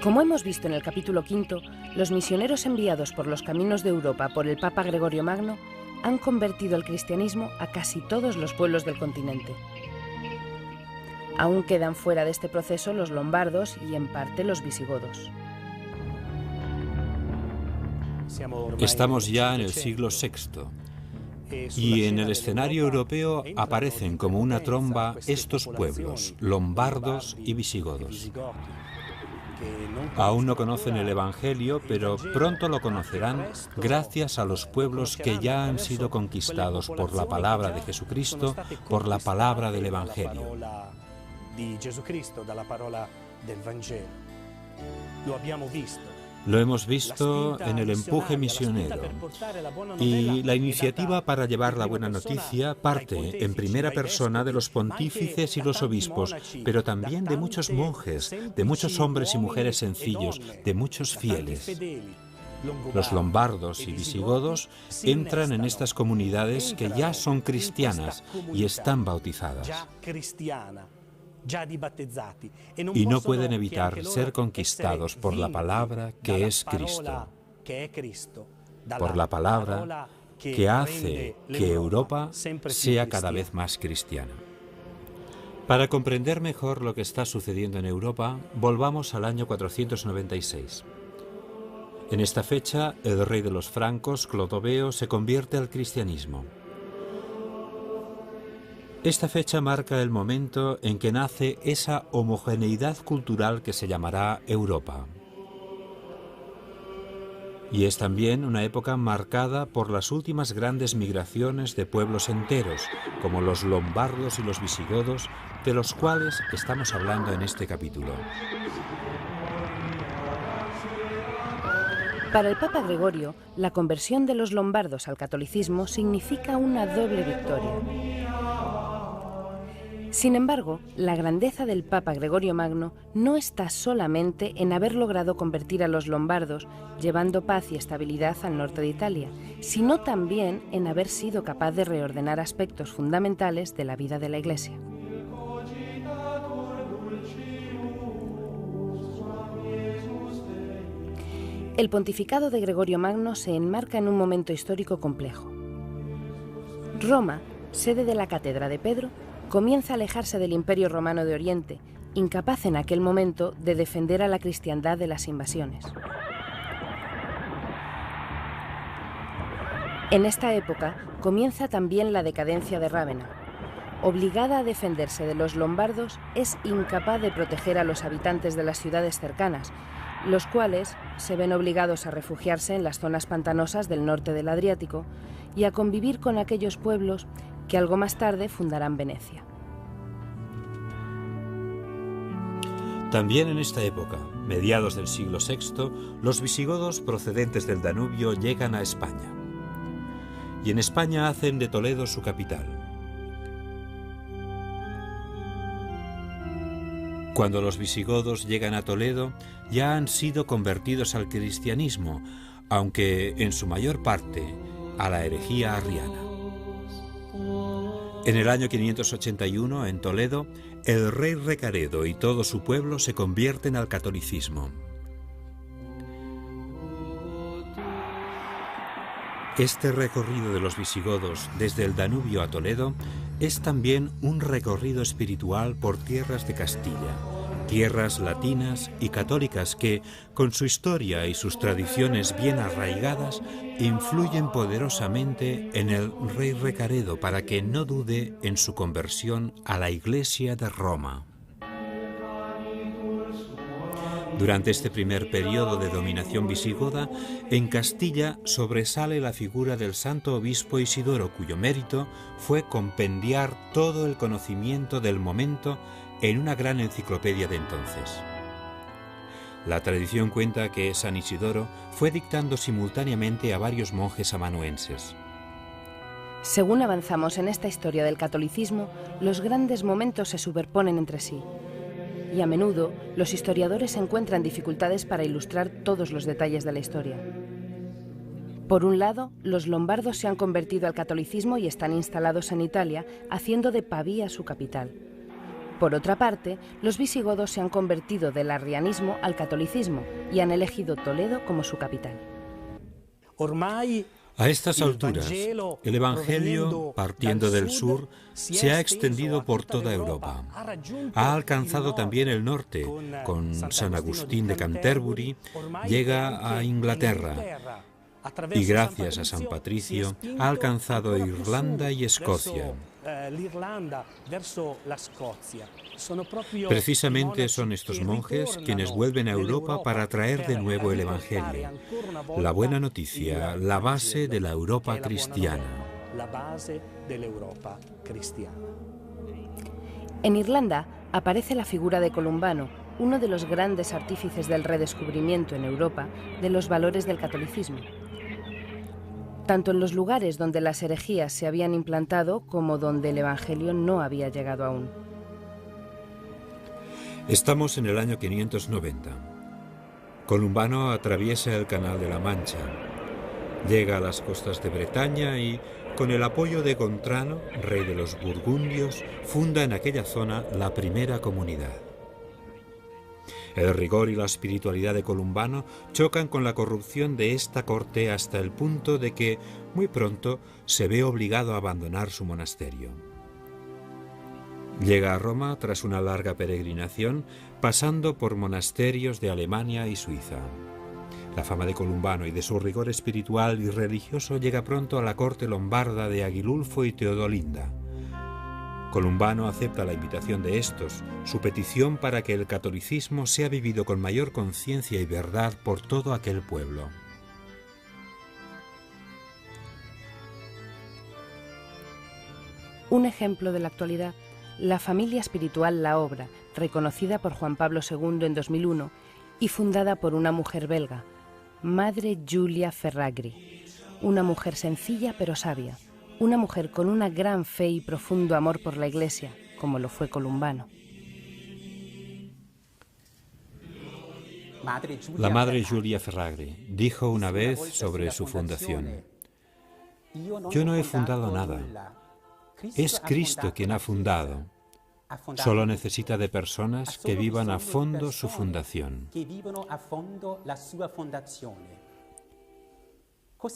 Como hemos visto en el capítulo 5, los misioneros enviados por los caminos de Europa por el Papa Gregorio Magno han convertido al cristianismo a casi todos los pueblos del continente. Aún quedan fuera de este proceso los lombardos y, en parte, los visigodos. Estamos ya en el siglo VI y en el escenario europeo aparecen como una tromba estos pueblos, lombardos y visigodos. Aún no conocen el Evangelio, pero pronto lo conocerán gracias a los pueblos que ya han sido conquistados por la palabra de Jesucristo, por la palabra del Evangelio. Lo hemos visto en el empuje misionero, y la iniciativa para llevar la buena noticia parte en primera persona de los pontífices y los obispos, pero también de muchos monjes, de muchos hombres y mujeres sencillos, de muchos fieles. Los lombardos y visigodos entran en estas comunidades que ya son cristianas y están bautizadas. Y no pueden evitar ser conquistados por la palabra que es Cristo, por la palabra que hace que Europa sea cada vez más cristiana. Para comprender mejor lo que está sucediendo en Europa, volvamos al año 496. En esta fecha, el rey de los francos, Clodoveo, se convierte al cristianismo. Esta fecha marca el momento en que nace esa homogeneidad cultural que se llamará Europa. Y es también una época marcada por las últimas grandes migraciones de pueblos enteros, como los lombardos y los visigodos, de los cuales estamos hablando en este capítulo. Para el Papa Gregorio, la conversión de los lombardos al catolicismo significa una doble victoria. Sin embargo, la grandeza del Papa Gregorio Magno no está solamente en haber logrado convertir a los lombardos, llevando paz y estabilidad al norte de Italia, sino también en haber sido capaz de reordenar aspectos fundamentales de la vida de la Iglesia. El pontificado de Gregorio Magno se enmarca en un momento histórico complejo. Roma, sede de la Cátedra de Pedro, comienza a alejarse del Imperio Romano de Oriente, incapaz en aquel momento de defender a la cristiandad de las invasiones. En esta época comienza también la decadencia de Rávena. Obligada a defenderse de los lombardos, es incapaz de proteger a los habitantes de las ciudades cercanas, los cuales se ven obligados a refugiarse en las zonas pantanosas del norte del Adriático y a convivir con aquellos pueblos que algo más tarde fundarán Venecia. También en esta época, mediados del siglo VI, los visigodos procedentes del Danubio llegan a España. Y en España hacen de Toledo su capital. Cuando los visigodos llegan a Toledo, ya han sido convertidos al cristianismo, aunque en su mayor parte a la herejía arriana. En el año 581, en Toledo, el rey Recaredo y todo su pueblo se convierten al catolicismo. Este recorrido de los visigodos desde el Danubio a Toledo es también un recorrido espiritual por tierras de Castilla, tierras latinas y católicas que, con su historia y sus tradiciones bien arraigadas, influyen poderosamente en el rey Recaredo para que no dude en su conversión a la Iglesia de Roma. Durante este primer periodo de dominación visigoda, en Castilla sobresale la figura del santo obispo Isidoro, cuyo mérito fue compendiar todo el conocimiento del momento en una gran enciclopedia de entonces. La tradición cuenta que San Isidoro fue dictando simultáneamente a varios monjes amanuenses. Según avanzamos en esta historia del catolicismo, los grandes momentos se superponen entre sí. Y a menudo los historiadores encuentran dificultades para ilustrar todos los detalles de la historia. Por un lado, los lombardos se han convertido al catolicismo y están instalados en Italia, haciendo de Pavía su capital. Por otra parte, los visigodos se han convertido del arrianismo al catolicismo y han elegido Toledo como su capital. A estas alturas, el Evangelio, partiendo del sur, se ha extendido por toda Europa. Ha alcanzado también el norte. Con San Agustín de Canterbury llega a Inglaterra y gracias a San Patricio ha alcanzado Irlanda y Escocia. Precisamente son estos monjes quienes vuelven a Europa para traer de nuevo el Evangelio, la buena noticia, la base de la Europa cristiana. En Irlanda aparece la figura de Columbano, uno de los grandes artífices del redescubrimiento en Europa de los valores del catolicismo, tanto en los lugares donde las herejías se habían implantado como donde el Evangelio no había llegado aún. Estamos en el año 590. Columbano atraviesa el Canal de la Mancha, llega a las costas de Bretaña y, con el apoyo de Gontrano, rey de los burgundios, funda en aquella zona la primera comunidad. El rigor y la espiritualidad de Columbano chocan con la corrupción de esta corte hasta el punto de que, muy pronto, se ve obligado a abandonar su monasterio. Llega a Roma tras una larga peregrinación, pasando por monasterios de Alemania y Suiza. La fama de Columbano y de su rigor espiritual y religioso llega pronto a la corte lombarda de Agilulfo y Teodolinda. Columbano acepta la invitación de estos, su petición para que el catolicismo sea vivido con mayor conciencia y verdad por todo aquel pueblo. Un ejemplo de la actualidad, la familia espiritual La Obra, reconocida por Juan Pablo II en 2001 y fundada por una mujer belga, Madre Giulia Ferragri, una mujer sencilla pero sabia, una mujer con una gran fe y profundo amor por la Iglesia, como lo fue Columbano. La Madre Giulia Ferragri dijo una vez sobre su fundación: «Yo no he fundado nada. Es Cristo quien ha fundado. Solo necesita de personas que vivan a fondo su fundación».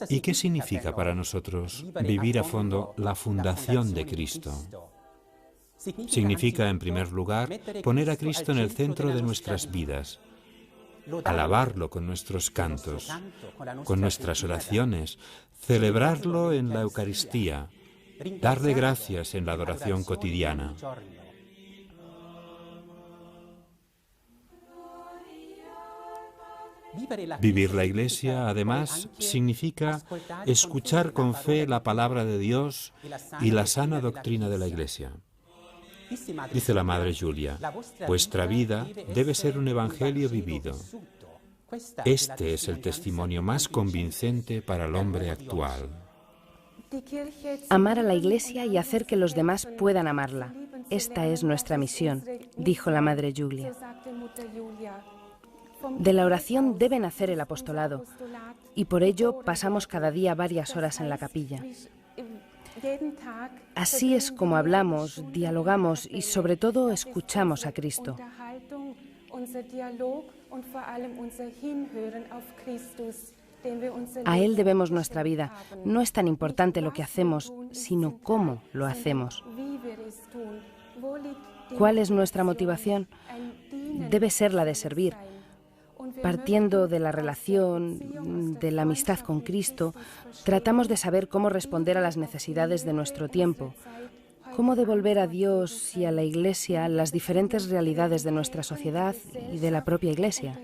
¿Y qué significa para nosotros vivir a fondo la fundación de Cristo? Significa, en primer lugar, poner a Cristo en el centro de nuestras vidas, alabarlo con nuestros cantos, con nuestras oraciones, celebrarlo en la Eucaristía, darle gracias en la adoración cotidiana. Vivir la Iglesia, además, significa escuchar con fe la palabra de Dios y la sana doctrina de la Iglesia. Dice la Madre Giulia: vuestra vida debe ser un evangelio vivido. Este es el testimonio más convincente para el hombre actual. Amar a la Iglesia y hacer que los demás puedan amarla. Esta es nuestra misión, dijo la Madre Giulia. De la oración debe nacer el apostolado, y por ello pasamos cada día varias horas en la capilla. Así es como hablamos, dialogamos y sobre todo escuchamos a Cristo. A Él debemos nuestra vida. No es tan importante lo que hacemos, sino cómo lo hacemos. ¿Cuál es nuestra motivación? Debe ser la de servir. Partiendo de la relación, de la amistad con Cristo, tratamos de saber cómo responder a las necesidades de nuestro tiempo, cómo devolver a Dios y a la Iglesia las diferentes realidades de nuestra sociedad y de la propia Iglesia.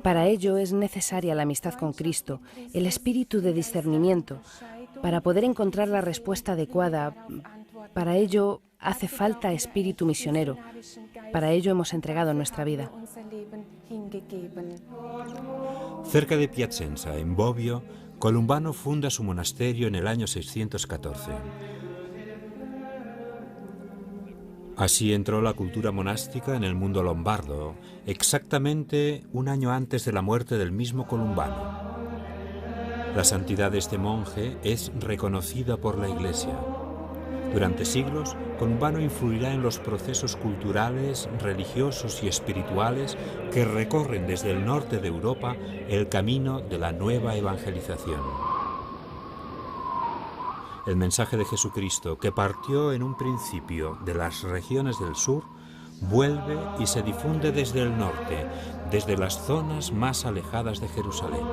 Para ello es necesaria la amistad con Cristo, el espíritu de discernimiento, para poder encontrar la respuesta adecuada. Para ello hace falta espíritu misionero. Para ello hemos entregado nuestra vida. Cerca de Piacenza, en Bobbio, Columbano funda su monasterio en el año 614. Así entró la cultura monástica en el mundo lombardo, exactamente un año antes de la muerte del mismo Columbano. La santidad de este monje es reconocida por la Iglesia. Durante siglos, Conurbano influirá en los procesos culturales, religiosos y espirituales que recorren desde el norte de Europa el camino de la nueva evangelización. El mensaje de Jesucristo, que partió en un principio de las regiones del sur, vuelve y se difunde desde el norte, desde las zonas más alejadas de Jerusalén.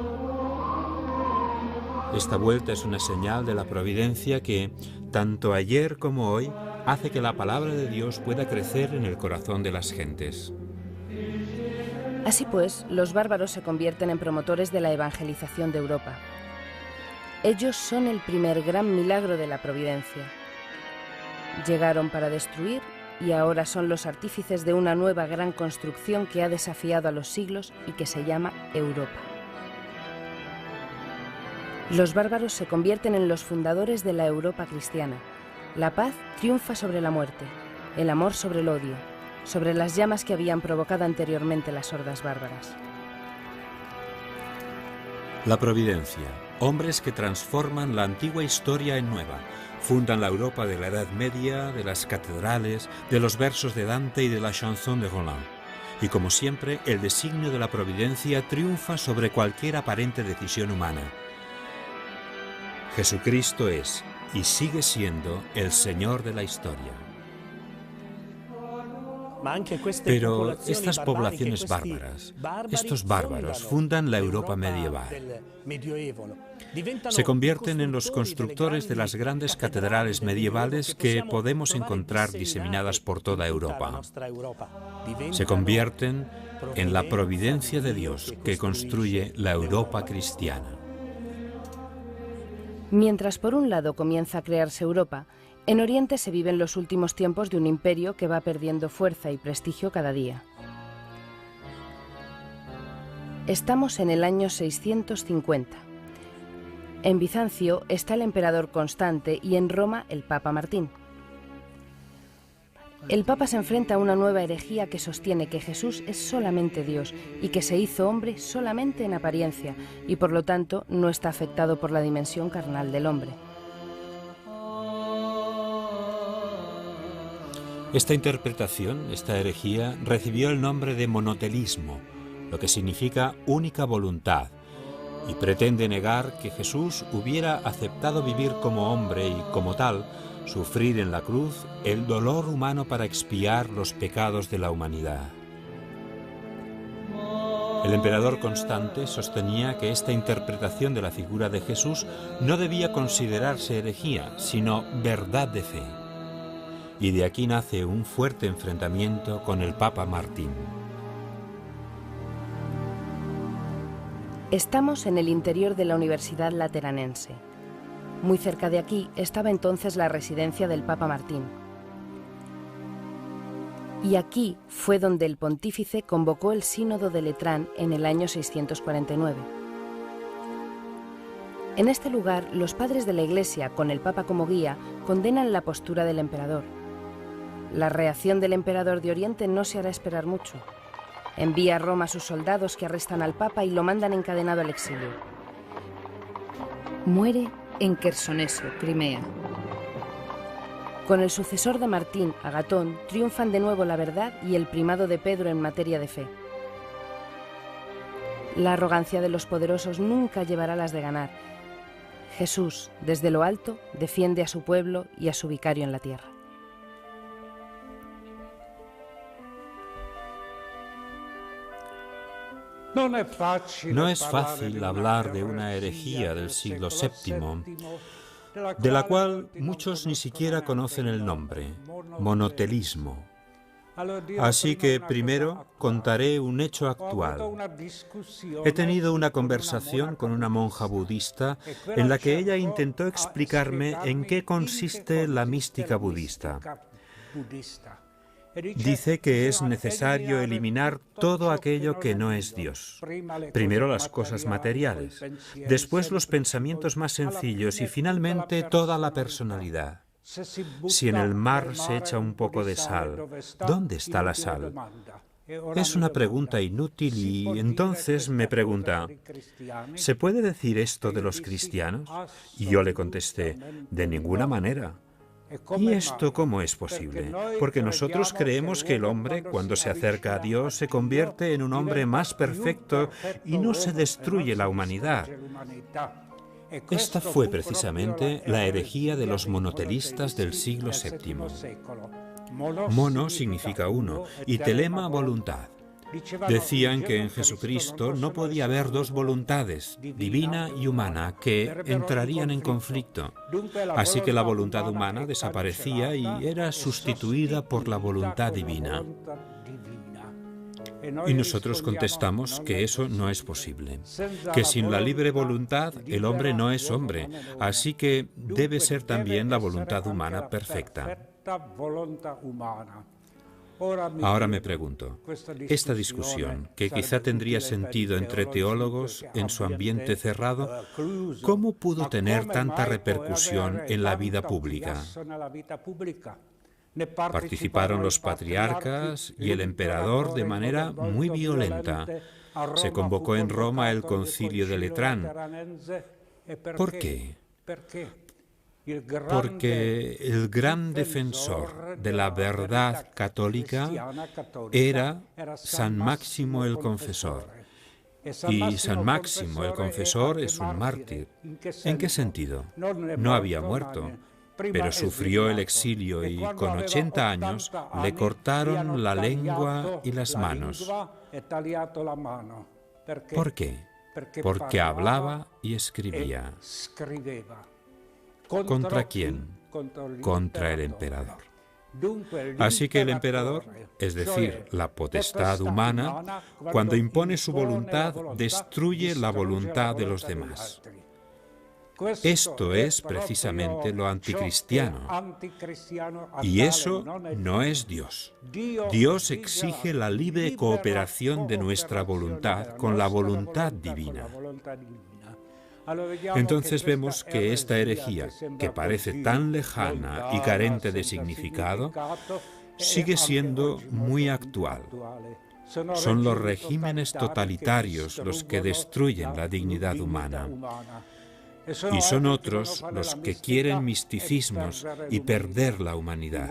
Esta vuelta es una señal de la providencia que, tanto ayer como hoy, hace que la palabra de Dios pueda crecer en el corazón de las gentes. Así pues, los bárbaros se convierten en promotores de la evangelización de Europa. Ellos son el primer gran milagro de la providencia. Llegaron para destruir y ahora son los artífices de una nueva gran construcción que ha desafiado a los siglos y que se llama Europa. Los bárbaros se convierten en los fundadores de la Europa cristiana. La paz triunfa sobre la muerte, el amor sobre el odio, sobre las llamas que habían provocado anteriormente las hordas bárbaras. La providencia, hombres que transforman la antigua historia en nueva, fundan la Europa de la Edad Media, de las catedrales, de los versos de Dante y de la chanson de Roland. Y como siempre, el designio de la providencia triunfa sobre cualquier aparente decisión humana. Jesucristo es y sigue siendo el Señor de la historia. Pero estas poblaciones bárbaras, estos bárbaros, fundan la Europa medieval. Se convierten en los constructores de las grandes catedrales medievales que podemos encontrar diseminadas por toda Europa. Se convierten en la providencia de Dios que construye la Europa cristiana. Mientras por un lado comienza a crearse Europa, en Oriente se viven los últimos tiempos de un imperio que va perdiendo fuerza y prestigio cada día. Estamos en el año 650. En Bizancio está el emperador Constante y en Roma el Papa Martín. El Papa se enfrenta a una nueva herejía que sostiene que Jesús es solamente Dios y que se hizo hombre solamente en apariencia y por lo tanto no está afectado por la dimensión carnal del hombre. Esta interpretación, esta herejía, recibió el nombre de monotelismo, lo que significa única voluntad, y pretende negar que Jesús hubiera aceptado vivir como hombre y, como tal, sufrir en la cruz el dolor humano para expiar los pecados de la humanidad. El emperador Constante sostenía que esta interpretación de la figura de Jesús no debía considerarse herejía, sino verdad de fe. Y de aquí nace un fuerte enfrentamiento con el Papa Martín. Estamos en el interior de la Universidad Lateranense. Muy cerca de aquí estaba entonces la residencia del Papa Martín. Y aquí fue donde el pontífice convocó el Sínodo de Letrán en el año 649. En este lugar, los padres de la Iglesia, con el Papa como guía, condenan la postura del emperador. La reacción del emperador de Oriente no se hará esperar mucho. Envía a Roma a sus soldados que arrestan al Papa y lo mandan encadenado al exilio. Muere en Quersoneso, Crimea. Con el sucesor de Martín, Agatón, triunfan de nuevo la verdad y el primado de Pedro en materia de fe. La arrogancia de los poderosos nunca llevará las de ganar. Jesús, desde lo alto, defiende a su pueblo y a su vicario en la tierra. No es fácil hablar de una herejía del siglo VII, de la cual muchos ni siquiera conocen el nombre, monotelismo. Así que primero contaré un hecho actual. He tenido una conversación con una monja budista en la que ella intentó explicarme en qué consiste la mística budista. Dice que es necesario eliminar todo aquello que no es Dios. Primero las cosas materiales, después los pensamientos más sencillos y finalmente toda la personalidad. Si en el mar se echa un poco de sal, ¿dónde está la sal? Es una pregunta inútil y entonces me pregunta, ¿se puede decir esto de los cristianos? Y yo le contesté, de ninguna manera. ¿Y esto cómo es posible? Porque nosotros creemos que el hombre, cuando se acerca a Dios, se convierte en un hombre más perfecto y no se destruye la humanidad. Esta fue precisamente la herejía de los monotelistas del siglo VII. Mono significa uno y telema voluntad. Decían que en Jesucristo no podía haber dos voluntades, divina y humana, que entrarían en conflicto. Así que la voluntad humana desaparecía y era sustituida por la voluntad divina. Y nosotros contestamos que eso no es posible, que sin la libre voluntad el hombre no es hombre, así que debe ser también la voluntad humana perfecta. Ahora me pregunto, esta discusión, que quizá tendría sentido entre teólogos en su ambiente cerrado, ¿cómo pudo tener tanta repercusión en la vida pública? Participaron los patriarcas y el emperador de manera muy violenta. Se convocó en Roma el concilio de Letrán. ¿Por qué? Porque el gran defensor de la verdad católica era San Máximo el Confesor. Y San Máximo el Confesor es un mártir. ¿En qué sentido? No había muerto, pero sufrió el exilio y con 80 años le cortaron la lengua y las manos. ¿Por qué? Porque hablaba y escribía. ¿Contra quién? Contra el emperador. Así que el emperador, es decir, la potestad humana, cuando impone su voluntad, destruye la voluntad de los demás. Esto es precisamente lo anticristiano. Y eso no es Dios. Dios exige la libre cooperación de nuestra voluntad con la voluntad divina. Entonces vemos que esta herejía, que parece tan lejana y carente de significado, sigue siendo muy actual. Son los regímenes totalitarios los que destruyen la dignidad humana. Y son otros los que quieren misticismos y perder la humanidad.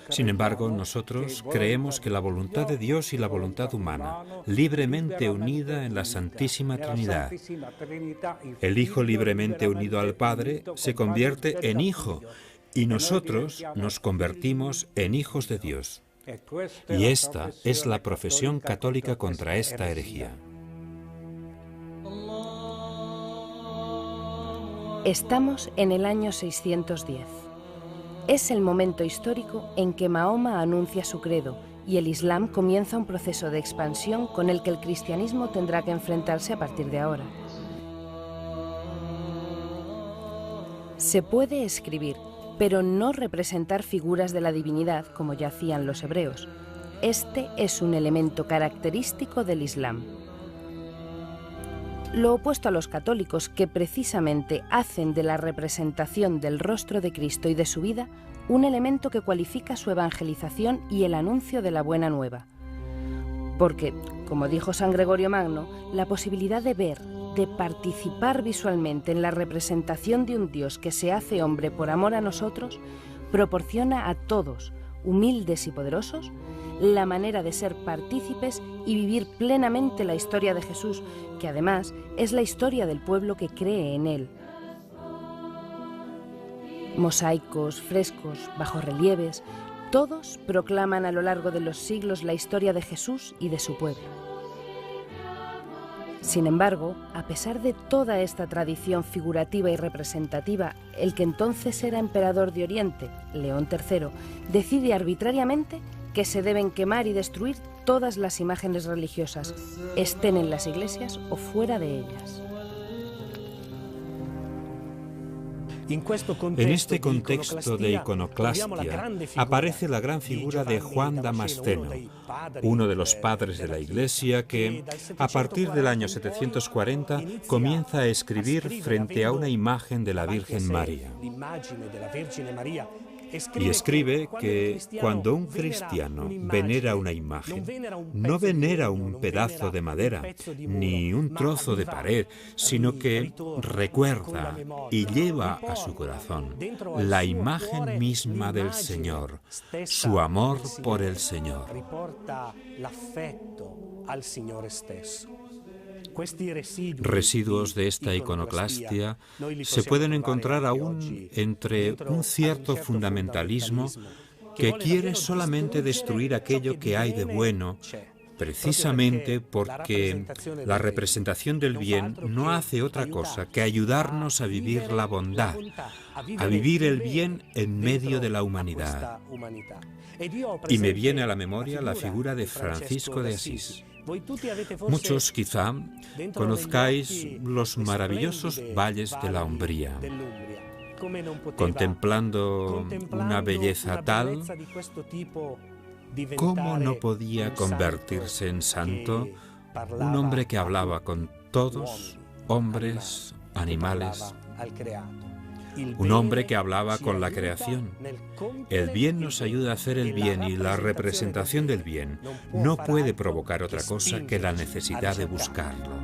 Sin embargo, nosotros creemos que la voluntad de Dios y la voluntad humana, libremente unida en la Santísima Trinidad. El Hijo libremente unido al Padre se convierte en Hijo y nosotros nos convertimos en hijos de Dios. Y esta es la profesión católica contra esta herejía. Estamos en el año 610. Es el momento histórico en que Mahoma anuncia su credo y el Islam comienza un proceso de expansión con el que el cristianismo tendrá que enfrentarse a partir de ahora. Se puede escribir, pero no representar figuras de la divinidad como ya hacían los hebreos. Este es un elemento característico del Islam. Lo opuesto a los católicos, que precisamente hacen de la representación del rostro de Cristo y de su vida un elemento que cualifica su evangelización y el anuncio de la buena nueva. Porque, como dijo San Gregorio Magno, la posibilidad de ver, de participar visualmente en la representación de un Dios que se hace hombre por amor a nosotros, proporciona a todos, humildes y poderosos, la manera de ser partícipes y vivir plenamente la historia de Jesús, que además es la historia del pueblo que cree en él. Mosaicos, frescos, bajorrelieves, todos proclaman a lo largo de los siglos la historia de Jesús y de su pueblo. Sin embargo, a pesar de toda esta tradición figurativa y representativa, el que entonces era emperador de Oriente, León III, decide arbitrariamente que se deben quemar y destruir todas las imágenes religiosas, estén en las iglesias o fuera de ellas. En este contexto de iconoclastia aparece la gran figura de Juan Damasceno, uno de los padres de la Iglesia que, a partir del año 740, comienza a escribir frente a una imagen de la Virgen María. Y escribe que cuando un cristiano venera una imagen, no venera un pedazo de madera, ni un trozo de pared, sino que recuerda y lleva a su corazón la imagen misma del Señor, su amor por el Señor. Residuos de esta iconoclastia se pueden encontrar aún entre un cierto fundamentalismo que quiere solamente destruir aquello que hay de bueno, precisamente porque la representación del bien no hace otra cosa que ayudarnos a vivir la bondad, a vivir el bien en medio de la humanidad. Y me viene a la memoria la figura de Francisco de Asís. Muchos quizá conozcáis los maravillosos valles de la Umbría. Contemplando una belleza tal, ¿cómo no podía convertirse en santo un hombre que hablaba con todos, hombres, animales? Un hombre que hablaba con la creación. El bien nos ayuda a hacer el bien y la representación del bien no puede provocar otra cosa que la necesidad de buscarlo.